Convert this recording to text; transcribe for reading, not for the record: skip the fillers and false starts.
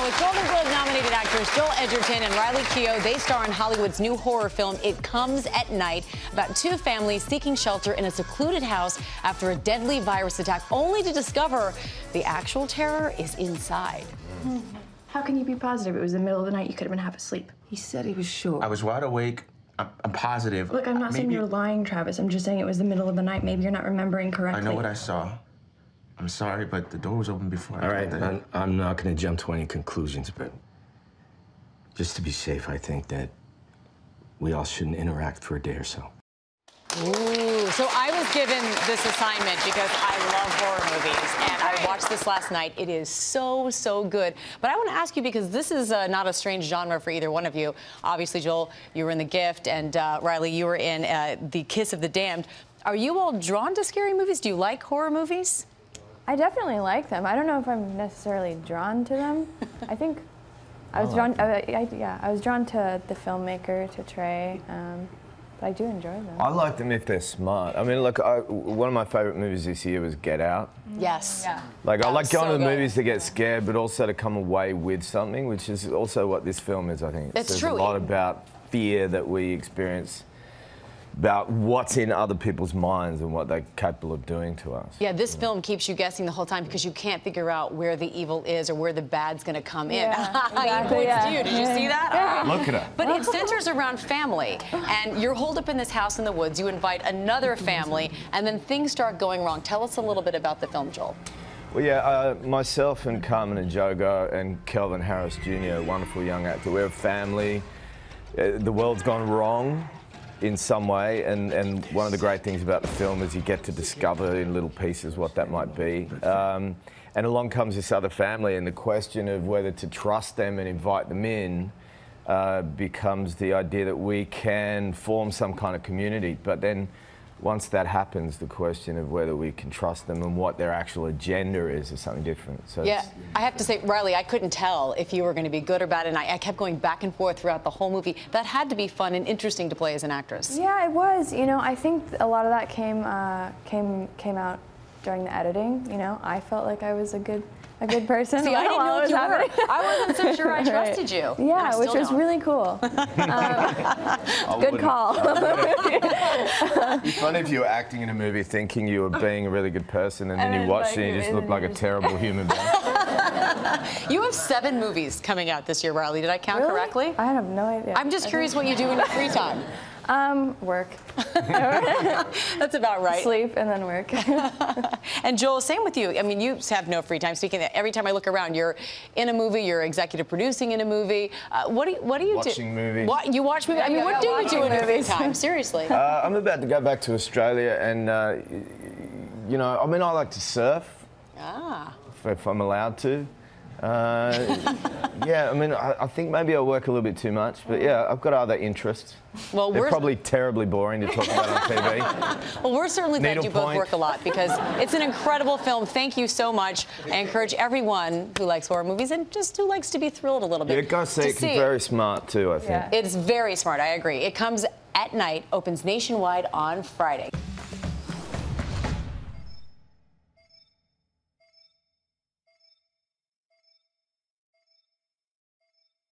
with Golden Globe-nominated actors Joel Edgerton and Riley Keough. They star in Hollywood's new horror film, It Comes at Night, about two families seeking shelter in a secluded house after a deadly virus attack, only to discover the actual terror is inside. How can you be positive? It was the middle of the night. You could have been half asleep. He said he was sure. I was wide awake. I'm positive. Look, I'm not saying you're lying, Travis. I'm just saying it was the middle of the night. Maybe you're not remembering correctly. I know what I saw. I'm sorry, but the door was open before I got there. All right, I'm not going to jump to any conclusions, but just to be safe, I think that we all shouldn't interact for a day or so. Ooh, so I was given this assignment because I love horror movies, and I watched this last night. It is so, so good. But I want to ask you, because this is not a strange genre for either one of you. Obviously, Joel, you were in The Gift, and Riley, you were in The Kiss of the Damned. Are you all drawn to scary movies? Do you like horror movies? I definitely like them. I don't know if I'm necessarily drawn to them. I think I was drawn. I was drawn to the filmmaker, to Trey. But I do enjoy them. I like them if they're smart. I mean, look, one of my favorite movies this year was Get Out. Yes. Yeah. Like, I like going so to the good. movies to get scared, but also to come away with something, which is also what this film is, I think. It's true. There's a lot about fear that we experience, about what's in other people's minds and what they're capable of doing to us. Yeah, this film keeps you guessing the whole time because you can't figure out where the evil is or where the bad's going to come in. He points to you. Did you see that? Look at her. But it centers around family, and you're holed up in this house in the woods. You invite another family, and then things start going wrong. Tell us a little bit about the film, Joel. Well, yeah, myself and Carmen and Jogo and Kelvin Harris Jr., a wonderful young actor, we're a family. The world's gone wrong in some way, and one of the great things about the film is you get to discover in little pieces what that might be. And along comes this other family, and the question of whether to trust them and invite them in becomes the idea that we can form some kind of community. But then once that happens, the question of whether we can trust them and what their actual agenda is something different. So yeah, I have to say, Riley, I couldn't tell if you were going to be good or bad, and I kept going back and forth throughout the whole movie. That had to be fun and interesting to play as an actress. Yeah, it was. You know, I think a lot of that came out during the editing. You know, I felt like I was a good person. See, I didn't know if you were. I wasn't so sure I trusted you. Yeah, which was really cool. Good call. It'd be funny if you were acting in a movie thinking you were being a really good person, and then you watched it and you just looked like a terrible human being. You have 7 movies coming out this year, Riley. Did I count correctly? I have no idea. I'm just curious what you do in your free time. Work. That's about right. Sleep and then work. And Joel, same with you. I mean, you have no free time. Speaking of that, every time I look around, you're in a movie, you're executive producing in a movie. What do you do? Watching movies. What, you watch movies? I mean, what do you do in your free time? Seriously. I'm about to go back to Australia, and you know, I mean, I like to surf. If I'm allowed to. Yeah, I mean, I think maybe I work a little bit too much, but yeah, I've got other interests. Well, they're probably terribly boring to talk about on TV. Well, we're certainly glad you both work a lot, because it's an incredible film. Thank you so much. I encourage everyone who likes horror movies and just who likes to be thrilled a little bit. Yeah, go see it. It's very smart too, I think. Yeah. It's very smart, I agree. It Comes at Night, opens nationwide on Friday.